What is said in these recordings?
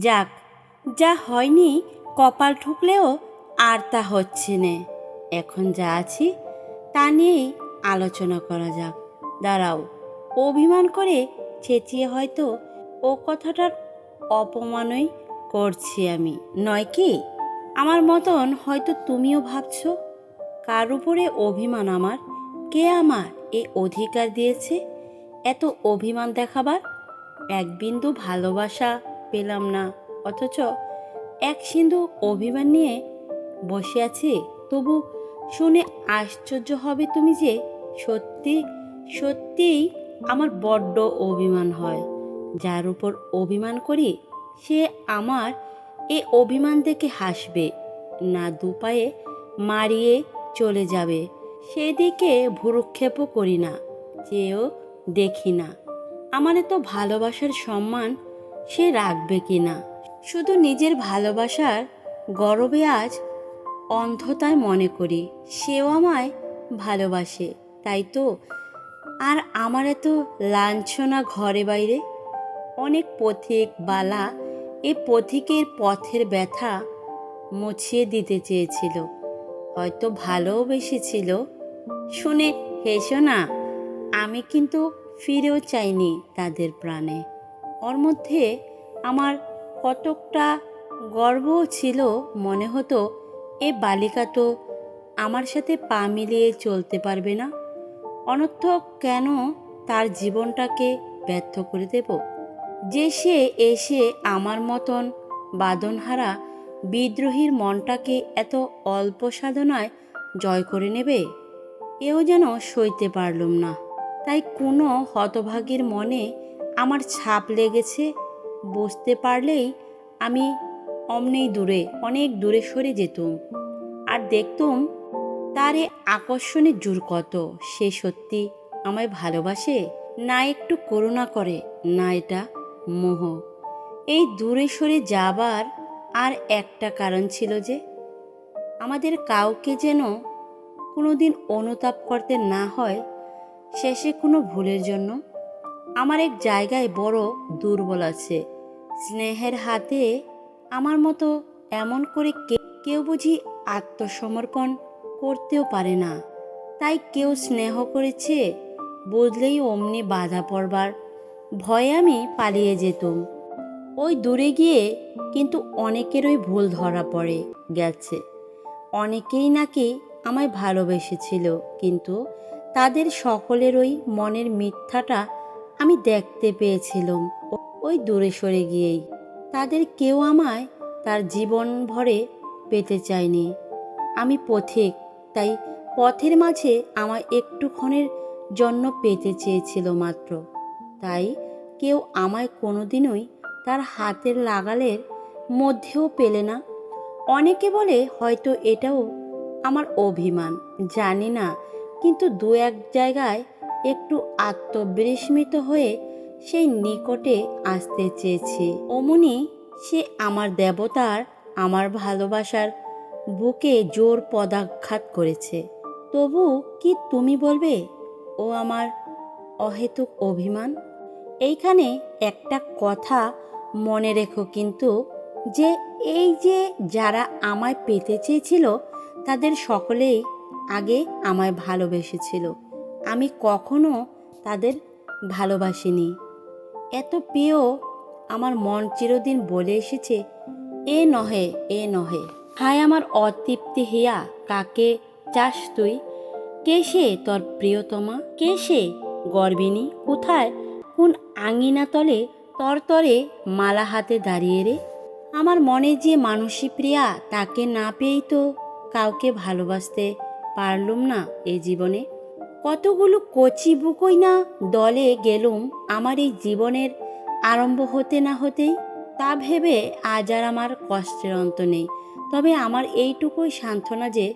যাক, যা হয়নি কপাল ঠুকলেও আর তা হচ্ছে না। এখন যা আছি তা নিয়েই আলোচনা করা যাক। দাঁড়াও, অভিমান করে চেঁচিয়ে হয়তো ও কথাটার অপমানই করছি আমি, নয় কি? আমার মতন হয়তো তুমিও ভাবছো, কার উপরে অভিমান আমার? কে আমার এ অধিকার দিয়েছে এত অভিমান দেখাবার? এক বিন্দু ভালোবাসা পেলাম না, অথচ এক সিন্ধু অভিমান নিয়ে বসে আছি। তবু শুনে আশ্চর্য হবে তুমি যে সত্যি সত্যিই আমার বড্ড অভিমান হয়। যার উপর অভিমান করি সে আমার এ অভিমান দেখে হাসবে, না দুপায়ে মারিয়ে চলে যাবে সেদিকে ভ্রুক্ষেপও করি না, চেয়েও দেখি না আমার এত ভালোবাসার সম্মান সে রাখবে কি না। শুধু নিজের ভালোবাসার গর্বে আজ অন্ধতায় মনে করি সেও আমায় ভালোবাসে, তাই তো। আর আমার এত লাঞ্ছনা ঘরে বাইরে। অনেক পথিক বালা এ পথিকের পথের ব্যথা মুছিয়ে দিতে চেয়েছিল, হয়তো ভালোবেসেছিল। শুনে হেসো না, আমি কিন্তু ফিরেও চাইনি তাদের প্রাণে। ওর মধ্যে আমার কতকটা গর্বও ছিল, মনে হতো এ বালিকা তো আমার সাথে পা মিলিয়ে চলতে পারবে না, অনর্থক কেন তার জীবনটাকে ব্যর্থ করে দেব? যে সে এসে আমার মতন বাঁধনহারা বিদ্রোহীর মনটাকে এত অল্প সাধনায় জয় করে নেবে, এও যেন সইতে পারলুম না। তাই কোনো হতভাগীর মনে আমার ছাপ লেগেছে বুঝতে পারলেই আমি অমনি দূরে, অনেক দূরে সরে যেতুম, আর দেখতুম তার এ আকর্ষণের জোর কত। সে সত্যি আমায় ভালোবাসে, না একটু করুণা করে, না এটা মোহ। এই দূরে সরে যাবার আর একটা কারণ ছিল যে আমাদের কাউকে যেন কোনোদিন অনুতাপ করতে না হয় শেষে কোনো ভুলের জন্য। আমার এক জায়গায় বড় দুর্বল আছে, স্নেহের হাতে আমার মতো এমন করে কেউ বুঝি আত্মসমর্পণ করতেও পারে না। তাই কেউ স্নেহ করেছে বুঝলেই অমনি বাধা পড়বার ভয়ে আমি পালিয়ে যেতুম। ওই দূরে গিয়ে কিন্তু অনেকেরই ভুল ধরা পড়ে গেছে। অনেকেই নাকি আমায় ভালোবেসেছিল, কিন্তু তাদের সকলেরই মনের মিথ্যাটা আমি দেখতে পেয়েছিলাম ওই দূরে সরে গিয়েই। তাদের কেউ আমায় তার জীবন ভরে পেতে চায়নি। আমি পথিক, তাই পথের মাঝে আমায় একটুক্ষণের জন্য পেতে চেয়েছিল মাত্র। তাই কেউ আমায় কোনোদিনই তার হাতের লাগালের মধ্যেও পেলে না। অনেকে বলে হয়তো এটাও আমার অভিমান, জানি না, কিন্তু দু এক জায়গায় একটু আত্মবিস্মৃত হয়ে সেই নিকটে আসতে চেয়েছি। অমনি সে আমার দেবতার আমার ভালোবাসার বুকে জোর পদাঘাত করেছে। তবু কি তুমি বলবে ও আমার অহেতুক অভিমান? এইখানে একটা কথা মনে রেখো কিন্তু, যে এই যে যারা আমায় পেতে চেয়েছিল তাদের সকলেই আগে আমায় ভালোবেসেছিল। আমি কখনো তাদের ভালোবাসিনি। এত পেয়েও আমার মন চিরদিন বলে এসেছে এ নহে, এ নহে। হায় আমার অতৃপ্তি হিয়া, কাকে চাস তুই? কে সে তোর প্রিয়তমা? কে সে গর্বিণী? কোথায় কোন আঙিনা তলে তরতরে মালা হাতে দাঁড়িয়ে রে? আমার মনে যে মানসী প্রিয়া, তাকে না পেয়েই তো কাউকে ভালোবাসতে পারলুম না এ জীবনে। কতগুলো কচি বুকই না দলে গেলুম আমার এই জীবনের আরম্ভ হতে না হতেই। তা ভেবে আজ আর আমার কষ্টের অন্ত নেই। তবে আমার এইটুকুই সান্ত্বনা যে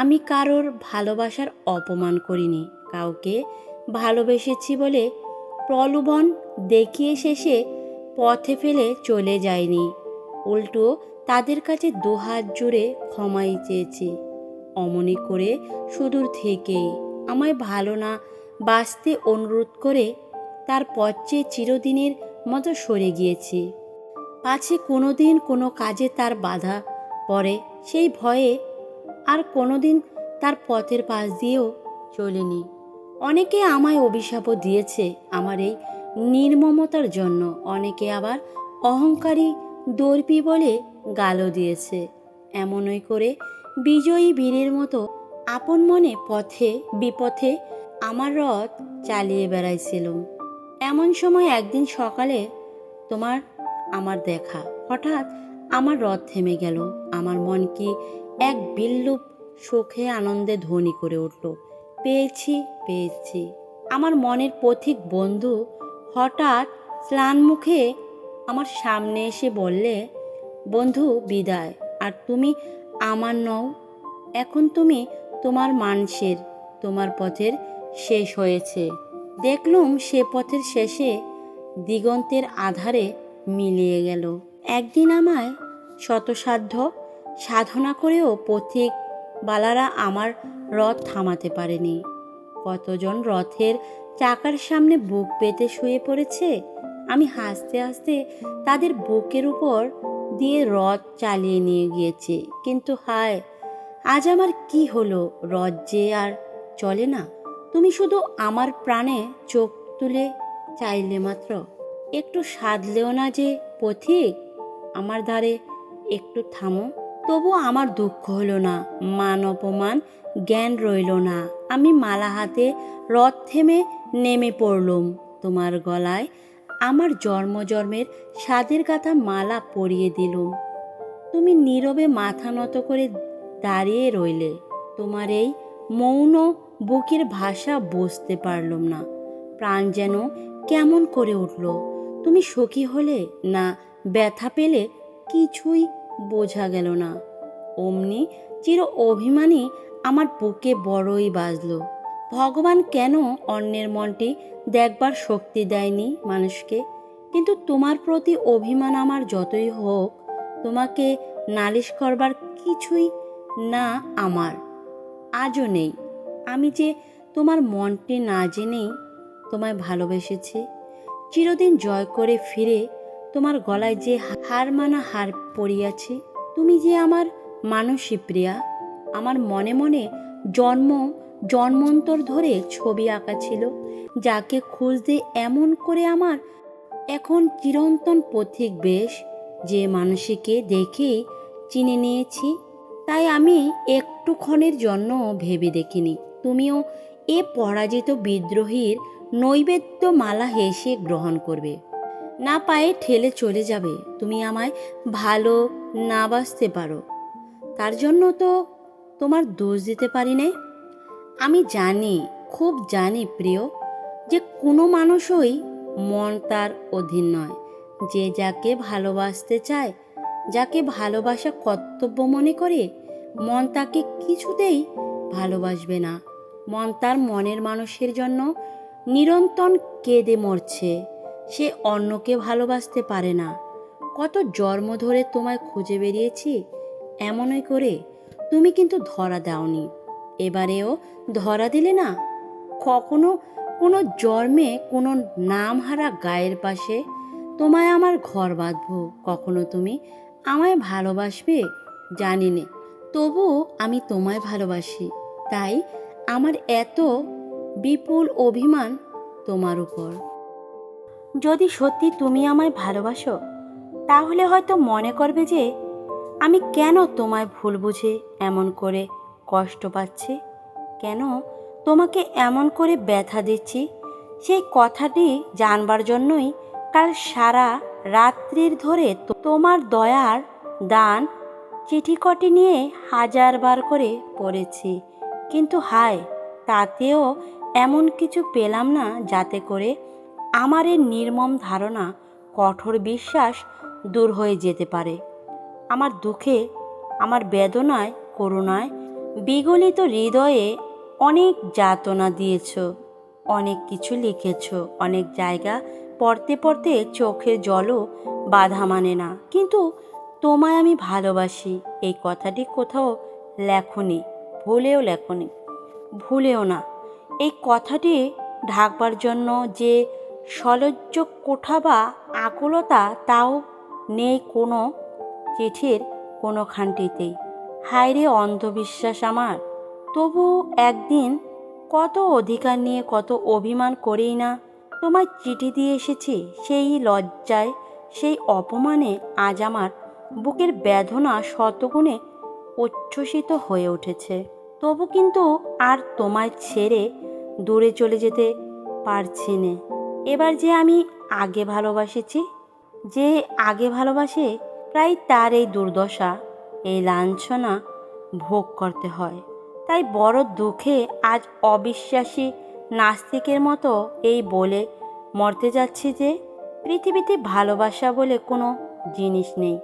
আমি কারোর ভালোবাসার অপমান করিনি, কাউকে ভালোবেসেছি বলে প্রলোভন দেখিয়ে শেষে পথে ফেলে চলে যায়নি। উল্টো তাদের কাছে দুহাত জুড়ে ক্ষমাই চেয়েছি, অমনি করে সুদূর থেকেই আমায় ভালো না বাসতে অনুরোধ করে তার পথে চিরদিনের মতো সরে গিয়েছি। পাছে কোনোদিন কোনো কাজে তার বাধা পড়ে, সেই ভয়ে আর কোনোদিন তার পথের পাশ দিয়েও চলিনি। অনেকে আমায় অভিশাপও দিয়েছে আমার এই নির্মমতার জন্য, অনেকে আবার অহংকারী দর্পি বলে গালও দিয়েছে। এমনই করে বিজয়ী বীরের মতো আপন মনে পথে বিপথে আমার রথ চালিয়ে বেড়াইছিলাম। এমন সময় একদিন সকালে তোমার আমার দেখা, হঠাৎ আমার রথ থেমে গেল। আমার মন কি এক বিল্লুপ সুখে আনন্দে ধ্বনি করে উঠল, পেয়েছি পেয়েছি। আমার মনের পথিক বন্ধু হঠাৎ ম্লান মুখে আমার সামনে এসে বললে, বন্ধু বিদায়, আর তুমি আমার নও, এখন তুমি তোমার মানুষের, তোমার পথের শেষ হয়েছে। দেখলুম সে পথের শেষে দিগন্তের আধারে মিলিয়ে গেল। একদিন আমায় শতসাধ্য সাধনা করেও পথিক বালারা আমার রথ থামাতে পারেনি। কতজন রথের চাকার সামনে বুক পেতে শুয়ে পড়েছে, আমি হাসতে হাসতে তাদের বুকের উপর দিয়ে রথ চালিয়ে নিয়ে গিয়েছি। কিন্তু হায়, আজ আমার কি হলো, রথ যে আর চলে না। তুমি শুধু আমার প্রাণে চোখ তুলে চাইলে মাত্র, একটু সাধলেও না যে পথিক আমার ধারে একটু থামো। তবু আমার দুঃখ হলো না, মান অপমান জ্ঞান রইল না। আমি মালা হাতে রথ থেমে নেমে পড়লুম তোমার গলায়, আমার জন্ম জন্মের স্বাদের গাথা মালা পরিয়ে দিলুম। তুমি নীরবে মাথা নত করে দাঁড়িয়ে রইলে। তোমার এই মৌন বুকের ভাষা বুঝতে পারলাম না, প্রাণ যেন কেমন করে উঠল। তুমি সুখী হলে না ব্যথা পেলে কিছুই বোঝা গেল না। অমনি চির অভিমানী আমার বুকে বড়ই বাজল। ভগবান কেন অন্যের মনটি দেখবার শক্তি দেয়নি মানুষকে? কিন্তু তোমার প্রতি অভিমান আমার যতই হোক, তোমাকে নালিশ করবার কিছুই না আমার আজও নেই। আমি যে তোমার মনটি না জেনেই তোমায় ভালোবেসেছি, চিরদিন জয় করে ফিরে তোমার গলায় যে হার মানা হার পরিয়াছি। তুমি যে আমার মানসী প্রিয়া, আমার মনে মনে জন্মান্তর ধরে ছবি আঁকা ছিল, যাকে খুঁজতে এমন করে আমার এখন চিরন্তন পথিক বেশ। যে মানুষকে দেখেই চিনে নিয়েছি, তাই আমি একটুক্ষণের জন্য ভেবে দেখিনি তুমিও এ পরাজিত বিদ্রোহীর নৈবেদ্য মালা হেসে গ্রহণ করবে, না পায়ে ঠেলে চলে যাবে। তুমি আমায় ভালো না বাসতে পারো, তার জন্য তো তোমার দোষ দিতে পারি না। আমি জানি, খুব জানি প্রিয়, যে কোনো মানুষই মন তার অধীন নয়। যে যাকে ভালোবাসতে চায়, যাকে ভালোবাসা কর্তব্য মনে করে, মন তাকে কিছুতেই ভালোবাসবে না। মন তার মনের মানুষের জন্য নিরন্তর কেঁদে মরছে, সে অন্যকে ভালোবাসতে পারে না। কত জন্ম ধরে তোমায় খুঁজে বেরিয়েছি, এমনই করে তুমি কিন্তু ধরা দাওনি, এবারেও ধরা দিলে না। কখনো কোনো জন্মে কোনো নামহারা গায়ের পাশে তোমায় আমার ঘর বাঁধব, কখনো তুমি আমায় ভালোবাসবে জানি নে, তবু আমি তোমায় ভালোবাসি। তাই আমার এত বিপুল অভিমান তোমার উপর। যদি সত্যি তুমি আমায় ভালোবাসো, তাহলে হয়তো মনে করবে যে আমি কেন তোমায় ভুল বুঝে এমন করে কষ্ট পাচ্ছি, কেন তোমাকে এমন করে ব্যথা দিচ্ছি। সেই কথাটি জানবার জন্যই কাল সারা রাত্রির ধরে তোমার দয়ার দান চিঠিকটি নিয়ে হাজারবার করে পড়েছি। কিন্তু হায়, তাতেও এমন কিছু পেলাম না যাতে করে আমার এই নির্মম ধারণা, কঠোর বিশ্বাস দূর হয়ে যেতে পারে। আমার দুঃখে, আমার বেদনায়, করুণায় বিগলিত হৃদয়ে অনেক যাতনা দিয়েছ, অনেক কিছু লিখেছ, অনেক জায়গা পড়তে পড়তে চোখের জলও বাধা মানে না। কিন্তু তোমায় আমি ভালোবাসি এই কথাটি কোথাও লেখনি, ভুলেও লেখনি, ভুলেও না। এই কথাটি ঢাকবার জন্য যে সলজ্জ কোঠা বা আকুলতা, তাও নেই কোনো চিঠির কোনো খানটিতেই। হায়রে অন্ধবিশ্বাস আমার! তবু একদিন কত অধিকার নিয়ে কত অভিমান করেই না তোমায় চিঠি দিয়ে এসেছি। সেই লজ্জায় সেই অপমানে আজ আমার বুকের বেদনা শতগুণে উচ্ছ্বসিত হয়ে উঠেছে। তবু কিন্তু আর তোমায় ছেড়ে দূরে চলে যেতে পারছি নে। এবার যে আমি আগে ভালোবাসেছি, যে আগে ভালোবাসে, প্রায় তার এই দুর্দশা, এই লাঞ্ছনা ভোগ করতে হয়। তাই বড় দুঃখে আজ অবিশ্বাসী নাস্তিকের মতো এই বলে মরতে যাচ্ছি যে পৃথিবীতে ভালোবাসা বলে কোনো জিনিস নেই।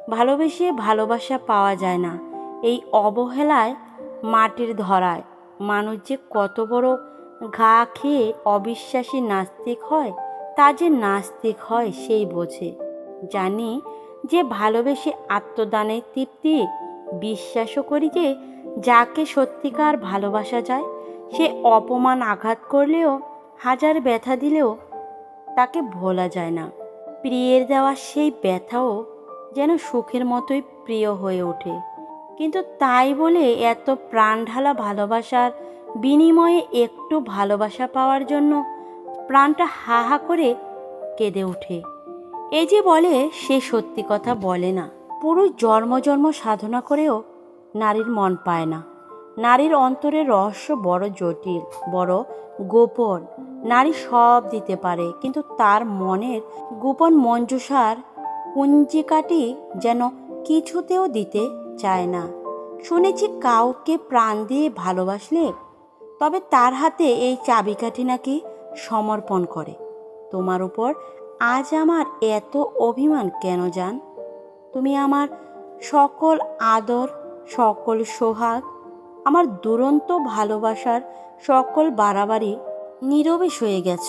ভালোবেসে ভালোবাসা পাওয়া যায় না। এই অবহেলায় মাটির ধরায় মানুষ যে কত বড় ঘা খেয়ে অবিশ্বাসী নাস্তিক হয়, তা যে নাস্তিক হয় সেই বোঝে। জানি যে ভালোবেসে আত্মদানের তৃপ্তি, বিশ্বাসও করি যে যাকে সত্যিকার ভালোবাসা যায় সে অপমান আঘাত করলেও, হাজার ব্যথা দিলেও তাকে ভোলা যায় না। প্রিয়ের দেওয়া সেই ব্যথাও যেন সুখের মতোই প্রিয় হয়ে ওঠে। কিন্তু তাই বলে এত প্রাণঢালা ভালোবাসার বিনিময়ে একটু ভালোবাসা পাওয়ার জন্য প্রাণটা হা হা করে কেঁদে ওঠে। এই যে বলে সে সত্যি কথা বলে না। পুরুষ জন্ম জন্ম সাধনা করেও নারীর মন পায় না। নারীর অন্তরের রহস্য বড় জটিল, বড় গোপন। নারী সব দিতে পারে, কিন্তু তার মনের গোপন মঞ্জুষার কুঞ্জিকাটি যেন কিছুতেও দিতে চায় না। শুনেছি কাউকে প্রাণ দিয়ে ভালোবাসলে তবে তার হাতে এই চাবিকাঠি নাকি সমর্পণ করে। তোমার উপর আজ আমার এত অভিমান কেন জান? তুমি আমার সকল আদর, সকল সোহাগ, আমার দুরন্ত ভালোবাসার সকল বাড়াবাড়ি নীরবে সয়ে গেছ।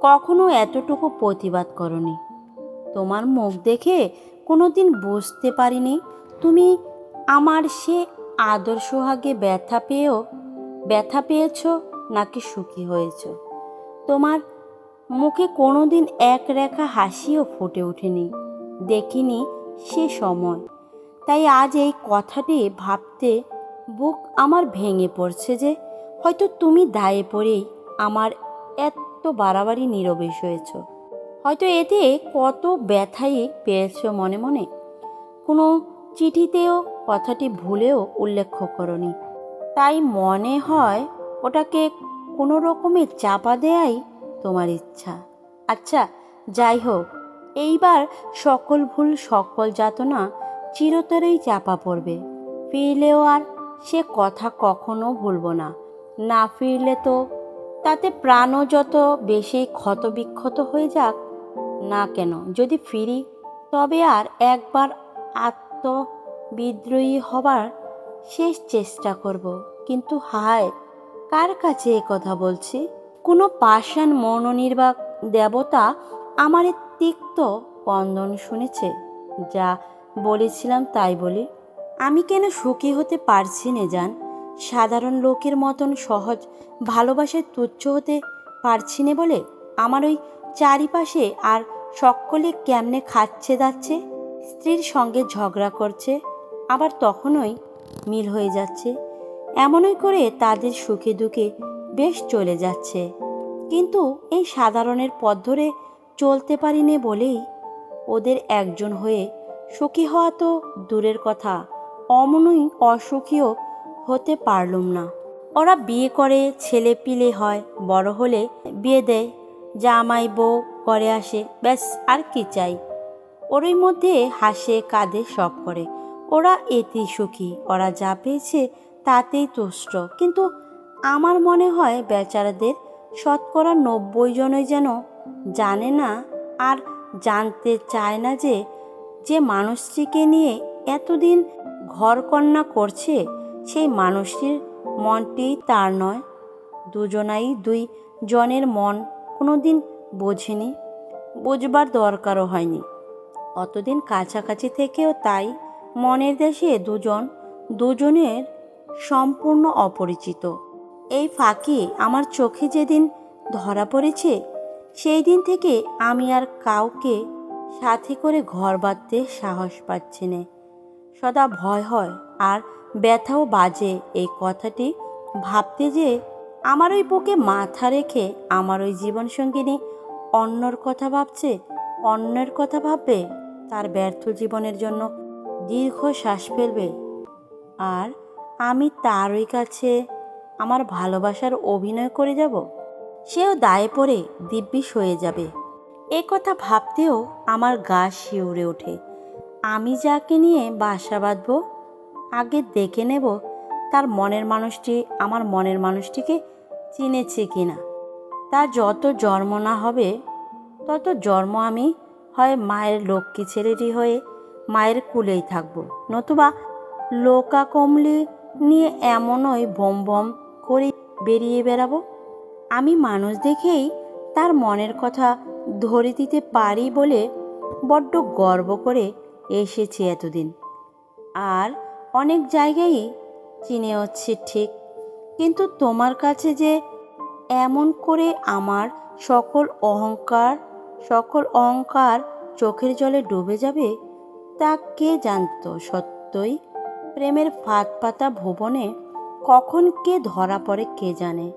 কখনো এতটুকু প্রতিবাদ করনি। তোমার মুখ দেখে কোনোদিন বুঝতে পারিনি তুমি আমার সে আদর সোহাগে ব্যথা পেয়েছ নাকি সুখী হয়েছ। তোমার মুখে কোনোদিন এক রেখা হাসিও ফুটে ওঠেনি, দেখিনি সে সময়। তাই আজ এই কথাটি ভাবতে বুক আমার ভেঙে পড়ছে যে হয়তো তুমি দায়ে পড়েই আমার এত বাড়াবাড়ি নীরবে হয়েছ। হয়তো এতে কত ব্যথাই পেয়েছ মনে মনে। কোনো চিঠিতেও কথাটি ভুলেও উল্লেখ করনি। তাই মনে হয় ওটাকে কোনো রকমে চাপা দেয়াই তোমার ইচ্ছা। আচ্ছা, যাই হোক, এইবার সকল ভুল, সকল যাতনা চিরতরেই চাপা পড়বে। ফিরলেও আর সে কথা কখনো ভুলবো না। না ফিরলে তো তাতে প্রাণও যত বেশি ক্ষতবিক্ষত হয়ে যাক না কেন, যদি ফিরি তবে আর একবার আত্মবিদ্রোহী হবার শেষ চেষ্টা করব। কিন্তু হায়, কার কাছে এ কথা বলছি? কোনো পাষাণ মনোনির্বাক দেবতা আমার এ তিক্ত ক্রন্দন শুনেছে? যা বলেছিলাম তাই বলি, আমি কেন সুখী হতে পারছি না জান? সাধারণ লোকের মতন সহজ ভালোবাসায় তুচ্ছ হতে পারছি না বলে আমার ওই চারিপাশে আর সকলে কেমনে খাচ্ছে দাচ্ছে, স্ত্রীর সঙ্গে ঝগড়া করছে, আবার তখনই মিল হয়ে যাচ্ছে। এমনই করে তাদের সুখে দুঃখে বেশ চলে যাচ্ছে। কিন্তু এই সাধারণের পথ ধরে চলতে পারি নে বলেই ওদের একজন হয়ে সুখী হওয়া তো দূরের কথা, অমনই অসুখীও হতে পারলুম না। ওরা বিয়ে করে, ছেলে পিলে হয়, বড় হলে বিয়ে দেয়, জামাই বউ করে আসে, ব্যাস আর কি চাই? ওরই মধ্যে হাসে কাঁদে সব করে। ওরা এতেই সুখী, ওরা যা পেয়েছে তাতেই তুষ্ট। কিন্তু আমার মনে হয় বেচারাদের শতকরা 90 জনই যেন জানে না আর জানতে চায় না যে যে মানুষটিকে নিয়ে এতদিন ঘরকন্না করছে সেই মানুষটির মনটি তার নয়। দুজনাই দুই জনের মন কোনোদিন বোঝেনি, বুঝবার দরকারও হয়নি। অতদিন কাছাকাছি থেকেও তাই মনের দেশে দুজনের সম্পূর্ণ অপরিচিত। এই ফাঁকি আমার চোখে যেদিন ধরা পড়েছে সেই দিন থেকে আমি আর কাউকে সাথে করে ঘর বাঁধতে সাহস পাচ্ছে না। সদা ভয় হয় আর ব্যথাও বাজে এই কথাটি ভাবতে যে আমার ওই বুকে মাথা রেখে আমার ওই জীবনসঙ্গিনী অন্যর কথা ভাবছে, অন্যের কথা ভাববে, তার ব্যর্থ জীবনের জন্য দীর্ঘ শ্বাস ফেলবে। আর আমি তারই কাছে আমার ভালোবাসার অভিনয় করে যাব। সেও দায়ে পড়ে দিব্যি হয়ে যাবে। এ কথা ভাবতেও আমার গা শিউরে ওঠে। আমি যাকে নিয়ে বাসা বাঁধব, আগে দেখে নেব তার মনের মানুষটি আমার মনের মানুষটিকে চিনেছে কিনা। তার যত জন্ম না হবে তত জন্ম আমি হয় মায়ের লক্ষ্মী ছেলেটি হয়ে মায়ের কুলেই থাকব, নতুবা লোকা কমলি নিয়ে এমনই বম বম করে বেরিয়ে বেড়াবো। আমি মানুষ দেখেই তার মনের কথা ধরে দিতে পারি বলে বড্ড গর্ব করে এসেছি এতদিন। আর অনেক জায়গায় চিনে হচ্ছে ঠিক, কিন্তু তোমার কাছে যে এমন করে আমার সকল অহংকার চোখের জলে ডুবে যাবে তা কে জানতো। সত্যই প্রেমের ফাঁদ পাতা ভুবনে কখন কে ধরা পড়ে কে জানে।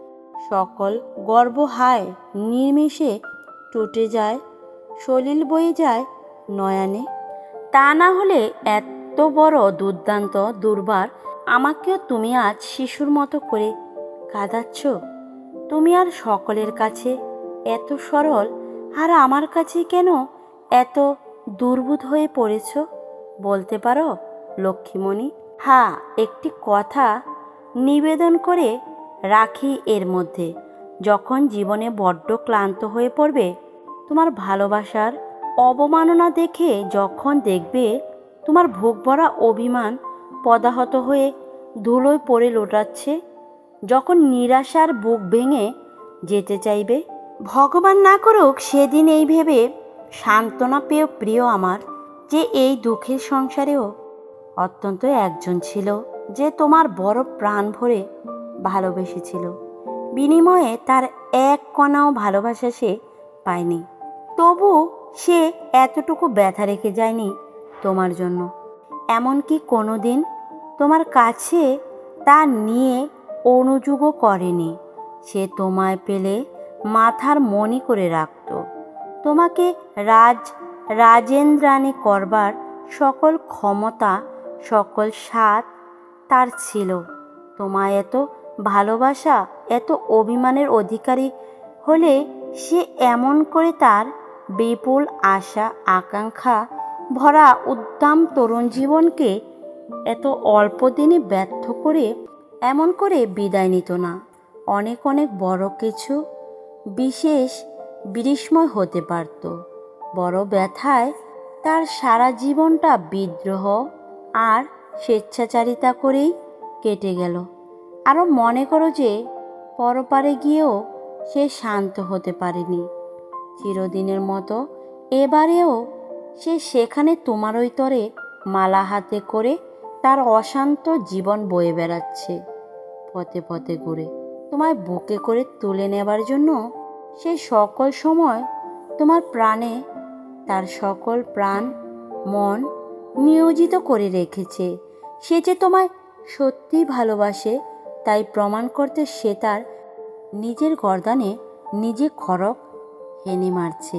সকল গর্ব হায় নির্মিষে টুটে যায়, সলিল বয়ে যায় নয়নে। তা না হলে এত বড় দুর্দান্ত দুর্বার আমাকেও তুমি আজ শিশুর মতো করে কাঁদাচ্ছ। তুমি আর সকলের কাছে এত সরল, আর আমার কাছে কেন এত দুর্বোধ হয়ে পড়েছ বলতে পারো লক্ষ্মীমণি? হ্যাঁ, একটি কথা নিবেদন করে রাখি এর মধ্যে, যখন জীবনে বড্ড ক্লান্ত হয়ে পড়বে, তোমার ভালোবাসার অবমাননা দেখে যখন দেখবে তোমার বুক ভরা অভিমান পদাহত হয়ে ধুলোয় পড়ে লোটাচ্ছে, যখন নিরাশার বুক ভেঙে যেতে চাইবে, ভগবান না করুক সেদিন এই ভেবে সান্ত্বনা পেয়ে প্রিয় আমার যে এই দুঃখের সংসারেও অত্যন্ত একজন ছিল যে তোমার বড় প্রাণ ভরে ভালোবেসেছিল, বিনিময়ে তার এক কণাও ভালোবাসা সে পায়নি। তবু সে এতটুকু ব্যথা রেখে যায়নি তোমার জন্য। এমনকি কোনো দিন তোমার কাছে তা নিয়ে অনুযোগও করেনি। সে তোমায় পেলে মাথার মণি করে রাখত। তোমাকে রাজেন্দ্রাণী করবার সকল ক্ষমতা, সকল স্বাদ তার ছিল। তোমায় এত ভালোবাসা, এত অভিমানের অধিকারী হলে সে এমন করে তার বিপুল আশা আকাঙ্ক্ষা ভরা উদ্দাম তরুণ জীবনকে এত অল্প দিনে ব্যর্থ করে এমন করে বিদায় নিত না। অনেক অনেক বড় কিছু বিশেষ বিস্ময় হতে পারত। বড় ব্যথায় তার সারা জীবনটা বিদ্রোহ আর স্বেচ্ছাচারিতা করেই কেটে গেল। আরও মনে করো যে পরপারে গিয়েও সে শান্ত হতে পারেনি চিরদিনের মতো। এবারেও সে সেখানে তোমার ওই তরে মালা হাতে করে তার অশান্ত জীবন বয়ে বেড়াচ্ছে, পথে পথে ঘুরে তোমায় বুকে করে তুলে নেবার জন্য সে সকল সময় তোমার প্রাণে তার সকল প্রাণ মন নিয়োজিত করে রেখেছে। সে যে তোমায় সত্যিই ভালোবাসে তাই প্রমাণ করতে সে তার নিজের গর্দানে নিজে খড়গ হেনে মারছে।